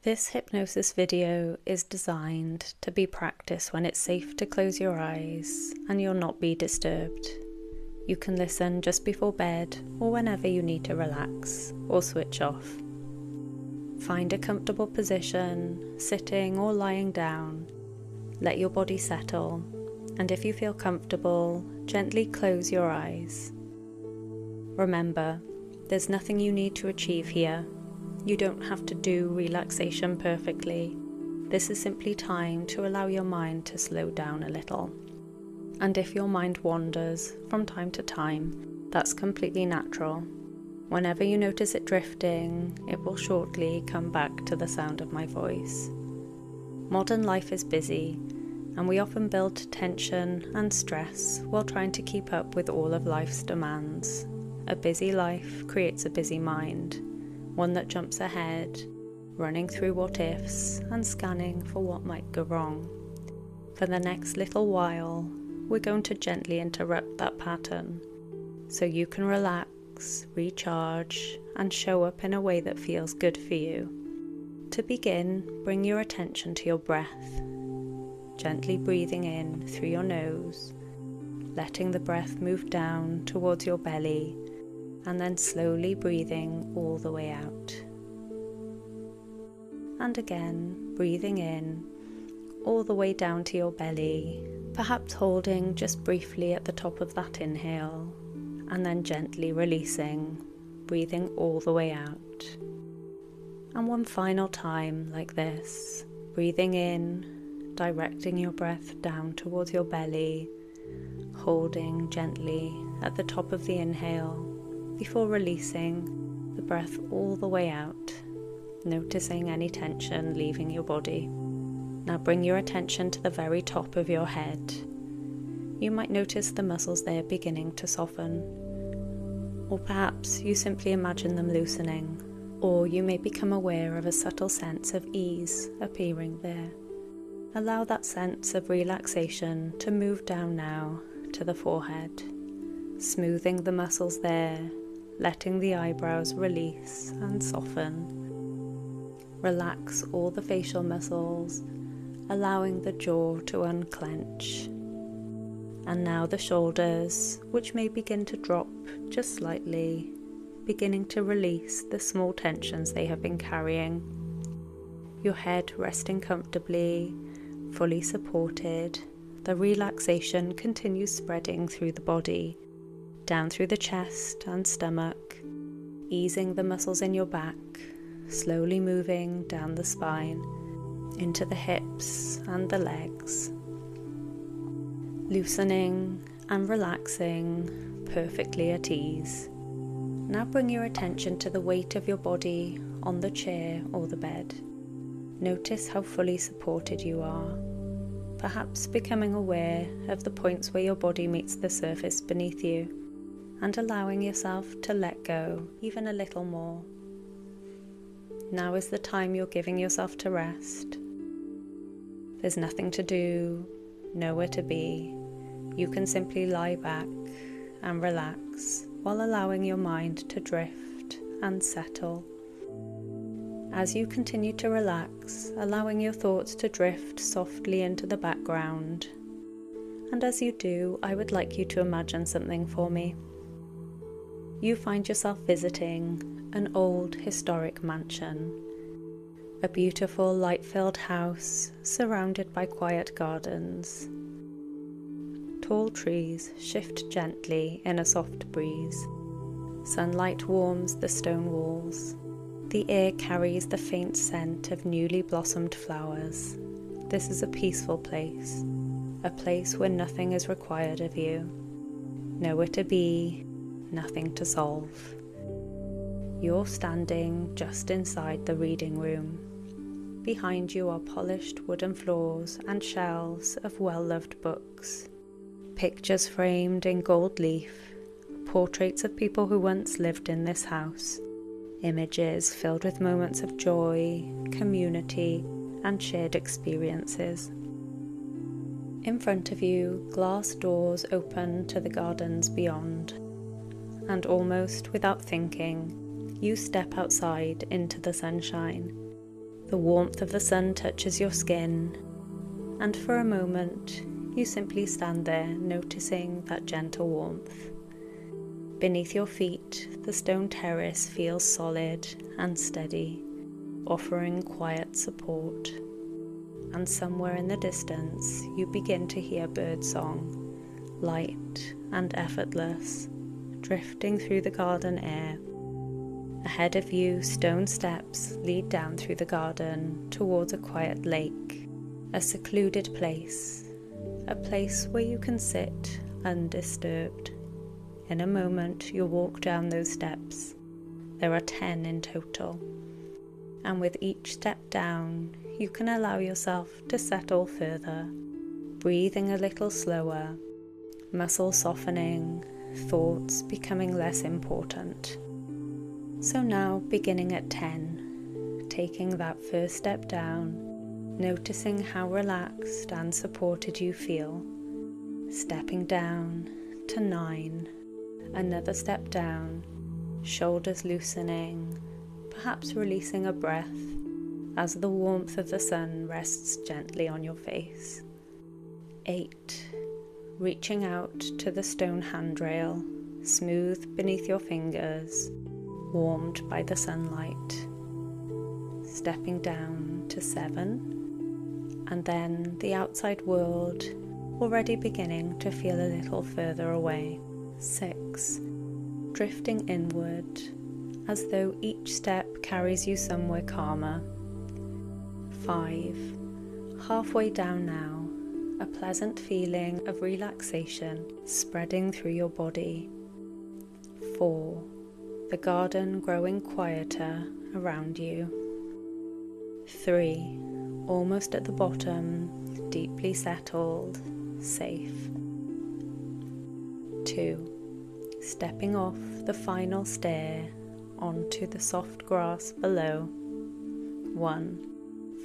This hypnosis video is designed to be practiced when it's safe to close your eyes and you'll not be disturbed. You can listen just before bed or whenever you need to relax or switch off. Find a comfortable position, sitting or lying down. Let your body settle, and if you feel comfortable, gently close your eyes. Remember, there's nothing you need to achieve here. You don't have to do relaxation perfectly. This is simply time to allow your mind to slow down a little. And if your mind wanders from time to time, that's completely natural. Whenever you notice it drifting, it will shortly come back to the sound of my voice. Modern life is busy, and we often build tension and stress while trying to keep up with all of life's demands. A busy life creates a busy mind. One that jumps ahead, running through what ifs and scanning for what might go wrong. For the next little while, we're going to gently interrupt that pattern so you can relax, recharge, and show up in a way that feels good for you. To begin, bring your attention to your breath, gently breathing in through your nose, letting the breath move down towards your belly, and then slowly breathing all the way out. And again, breathing in, all the way down to your belly, perhaps holding just briefly at the top of that inhale, and then gently releasing, breathing all the way out. And one final time like this, breathing in, directing your breath down towards your belly, holding gently at the top of the inhale, before releasing the breath all the way out, noticing any tension leaving your body. Now bring your attention to the very top of your head. You might notice the muscles there beginning to soften, or perhaps you simply imagine them loosening, or you may become aware of a subtle sense of ease appearing there. Allow that sense of relaxation to move down now to the forehead, smoothing the muscles there, letting the eyebrows release and soften. Relax all the facial muscles, allowing the jaw to unclench. And now the shoulders, which may begin to drop just slightly, beginning to release the small tensions they have been carrying. Your head resting comfortably, fully supported, the relaxation continues spreading through the body, down through the chest and stomach, easing the muscles in your back, slowly moving down the spine, into the hips and the legs. Loosening and relaxing, perfectly at ease. Now bring your attention to the weight of your body on the chair or the bed. Notice how fully supported you are, perhaps becoming aware of the points where your body meets the surface beneath you, and allowing yourself to let go even a little more. Now is the time you're giving yourself to rest. There's nothing to do, nowhere to be. You can simply lie back and relax while allowing your mind to drift and settle. As you continue to relax, allowing your thoughts to drift softly into the background. And as you do, I would like you to imagine something for me. You find yourself visiting an old historic mansion, a beautiful light-filled house surrounded by quiet gardens. Tall trees shift gently in a soft breeze. Sunlight warms the stone walls. The air carries the faint scent of newly blossomed flowers. This is a peaceful place, a place where nothing is required of you, nowhere to be, nothing to solve. You're standing just inside the reading room. Behind you are polished wooden floors and shelves of well-loved books. Pictures framed in gold leaf, portraits of people who once lived in this house. Images filled with moments of joy, community, and shared experiences. In front of you, glass doors open to the gardens beyond. And almost without thinking, you step outside into the sunshine. The warmth of the sun touches your skin, and for a moment you simply stand there noticing that gentle warmth. Beneath your feet, the stone terrace feels solid and steady, offering quiet support. And somewhere in the distance, you begin to hear birdsong, light and effortless, drifting through the garden air. Ahead of you, stone steps lead down through the garden towards a quiet lake, a secluded place, a place where you can sit undisturbed. In a moment, you'll walk down those steps. There are 10 in total. And with each step down, you can allow yourself to settle further, breathing a little slower, muscles softening, thoughts becoming less important. So now, beginning at 10, taking that first step down, noticing how relaxed and supported you feel. Stepping down to 9, another step down, shoulders loosening, perhaps releasing a breath as the warmth of the sun rests gently on your face. 8, reaching out to the stone handrail, smooth beneath your fingers, warmed by the sunlight. Stepping down to 7, and then the outside world already beginning to feel a little further away. 6, drifting inward, as though each step carries you somewhere calmer. 5, halfway down now, a pleasant feeling of relaxation spreading through your body. 4, the garden growing quieter around you. 3, almost at the bottom, deeply settled, safe. 2, stepping off the final stair onto the soft grass below. 1,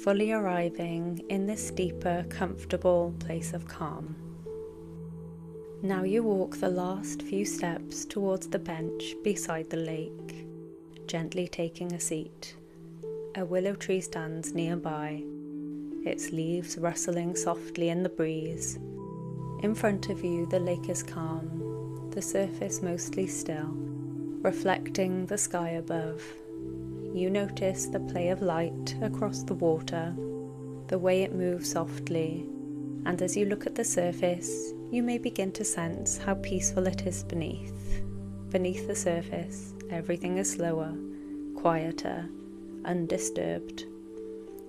fully arriving in this deeper, comfortable place of calm. Now you walk the last few steps towards the bench beside the lake, gently taking a seat. A willow tree stands nearby, its leaves rustling softly in the breeze. In front of you, the lake is calm, the surface mostly still, reflecting the sky above. You notice the play of light across the water, the way it moves softly, and as you look at the surface, you may begin to sense how peaceful it is beneath. Beneath the surface, everything is slower, quieter, undisturbed.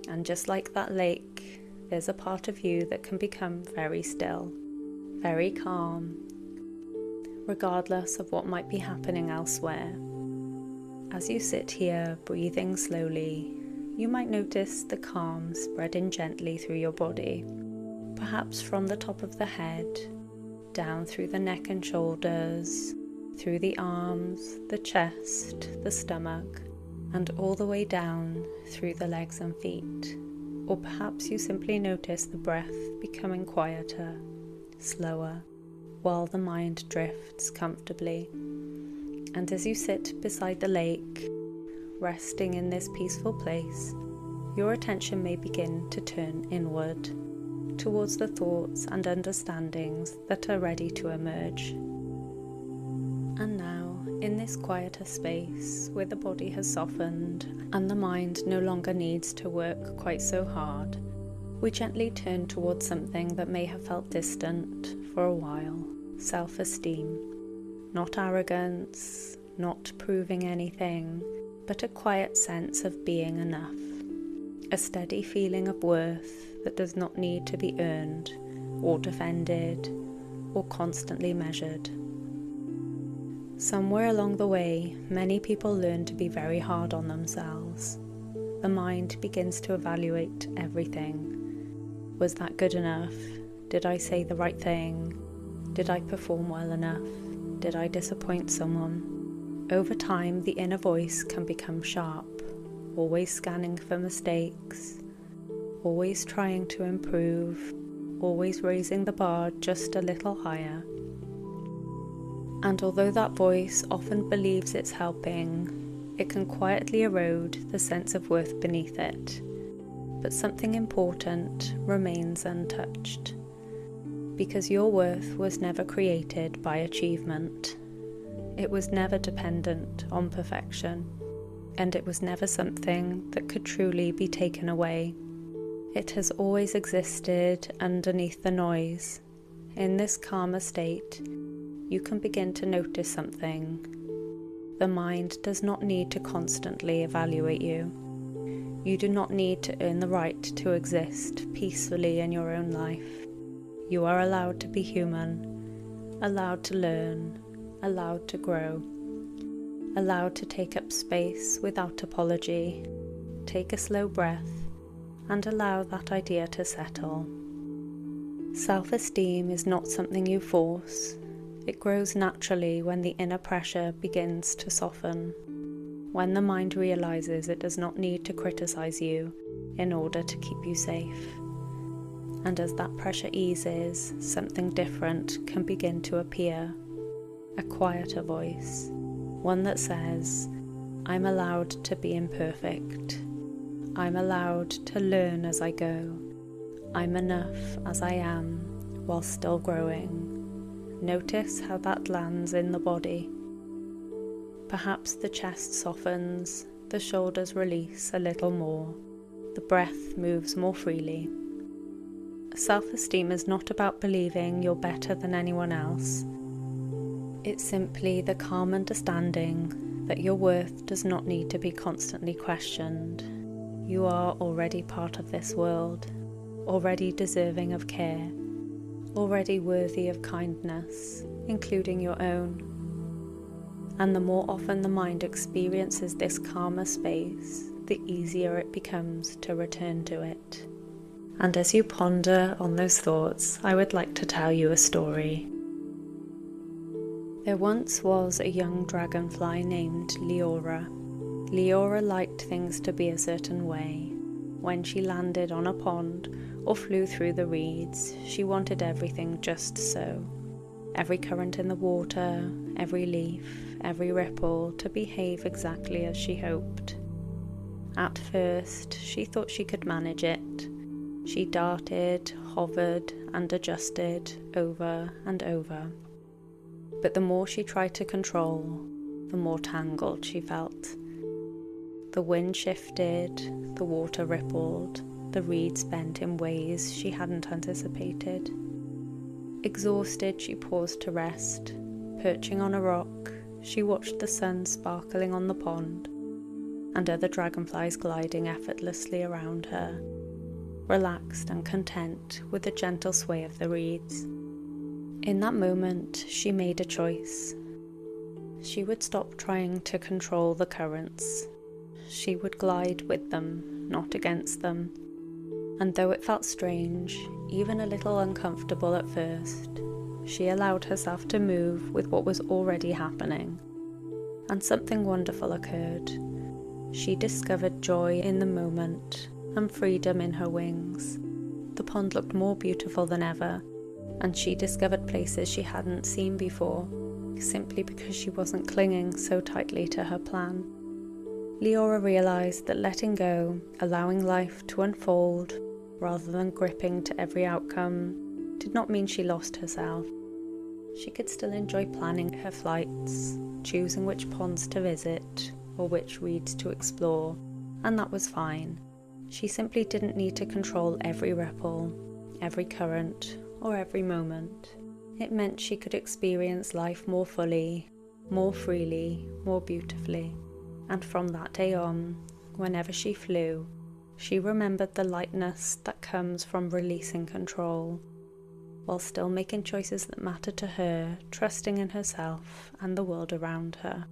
And just like that lake, there's a part of you that can become very still, very calm, regardless of what might be happening elsewhere. As you sit here, breathing slowly, you might notice the calm spreading gently through your body, perhaps from the top of the head, down through the neck and shoulders, through the arms, the chest, the stomach, and all the way down through the legs and feet. Or perhaps you simply notice the breath becoming quieter, slower, while the mind drifts comfortably. And as you sit beside the lake, resting in this peaceful place, your attention may begin to turn inward, towards the thoughts and understandings that are ready to emerge. And now, in this quieter space, where the body has softened and the mind no longer needs to work quite so hard, we gently turn towards something that may have felt distant for a while: self-esteem. Not arrogance, not proving anything, but a quiet sense of being enough. A steady feeling of worth that does not need to be earned, or defended, or constantly measured. Somewhere along the way, many people learn to be very hard on themselves. The mind begins to evaluate everything. Was that good enough? Did I say the right thing? Did I perform well enough? Did I disappoint someone? Over time, the inner voice can become sharp, always scanning for mistakes, always trying to improve, always raising the bar just a little higher. And although that voice often believes it's helping, it can quietly erode the sense of worth beneath it. but something important remains untouched. Because your worth was never created by achievement. It was never dependent on perfection, and it was never something that could truly be taken away. It has always existed underneath the noise. In this calmer state, you can begin to notice something. The mind does not need to constantly evaluate you. You do not need to earn the right to exist peacefully in your own life. You are allowed to be human, allowed to learn, allowed to grow, allowed to take up space without apology. Take a slow breath and allow that idea to settle. Self-esteem is not something you force. It grows naturally when the inner pressure begins to soften, when the mind realizes it does not need to criticize you in order to keep you safe. And as that pressure eases, something different can begin to appear. A quieter voice, one that says, I'm allowed to be imperfect. I'm allowed to learn as I go. I'm enough as I am, while still growing. Notice how that lands in the body. Perhaps the chest softens, the shoulders release a little more, the breath moves more freely. Self-esteem is not about believing you're better than anyone else. It's simply the calm understanding that your worth does not need to be constantly questioned. You are already part of this world, already deserving of care, already worthy of kindness, including your own. And the more often the mind experiences this calmer space, the easier it becomes to return to it. And as you ponder on those thoughts, I would like to tell you a story. There once was a young dragonfly named Leora. Leora liked things to be a certain way. When she landed on a pond or flew through the reeds, she wanted everything just so. Every current in the water, every leaf, every ripple to behave exactly as she hoped. At first, she thought she could manage it. She darted, hovered, and adjusted over and over. But the more she tried to control, the more tangled she felt. The wind shifted, the water rippled, the reeds bent in ways she hadn't anticipated. Exhausted, she paused to rest. Perching on a rock, she watched the sun sparkling on the pond, and other dragonflies gliding effortlessly around her, relaxed and content with the gentle sway of the reeds. In that moment, she made a choice. She would stop trying to control the currents. She would glide with them, not against them. And though it felt strange, even a little uncomfortable at first, she allowed herself to move with what was already happening. And something wonderful occurred. She discovered joy in the moment and freedom in her wings. The pond looked more beautiful than ever, and she discovered places she hadn't seen before, simply because she wasn't clinging so tightly to her plan. Leora realized that letting go, allowing life to unfold, rather than gripping to every outcome, did not mean she lost herself. She could still enjoy planning her flights, choosing which ponds to visit, or which reeds to explore, and that was fine. She simply didn't need to control every ripple, every current, or every moment. It meant she could experience life more fully, more freely, more beautifully. And from that day on, whenever she flew, she remembered the lightness that comes from releasing control, while still making choices that mattered to her, trusting in herself and the world around her.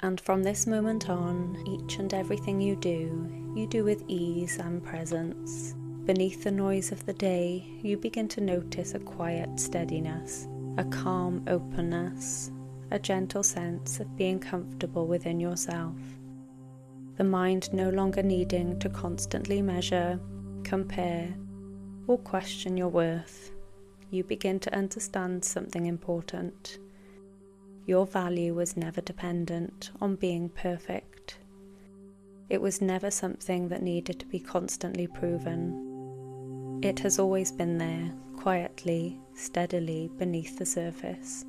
And from this moment on, each and everything you do with ease and presence. Beneath the noise of the day, you begin to notice a quiet steadiness, a calm openness, a gentle sense of being comfortable within yourself. The mind no longer needing to constantly measure, compare, or question your worth. You begin to understand something important. Your value was never dependent on being perfect. It was never something that needed to be constantly proven. It has always been there, quietly, steadily beneath the surface.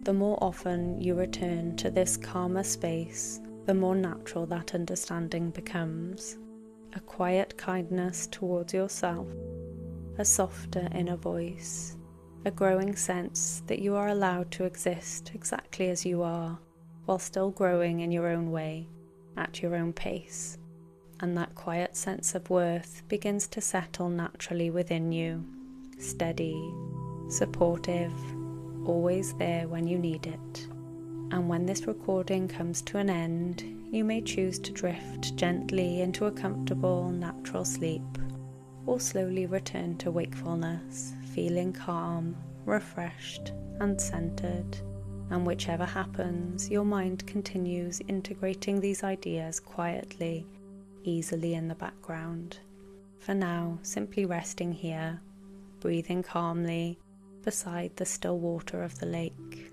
The more often you return to this calmer space, the more natural that understanding becomes. A quiet kindness towards yourself, a softer inner voice, a growing sense that you are allowed to exist exactly as you are, while still growing in your own way, at your own pace. And that quiet sense of worth begins to settle naturally within you, steady, supportive, always there when you need it. And when this recording comes to an end, you may choose to drift gently into a comfortable, natural sleep, or slowly return to wakefulness, feeling calm, refreshed, and centered. And whichever happens, your mind continues integrating these ideas quietly, easily in the background. For now, simply resting here, breathing calmly beside the still water of the lake.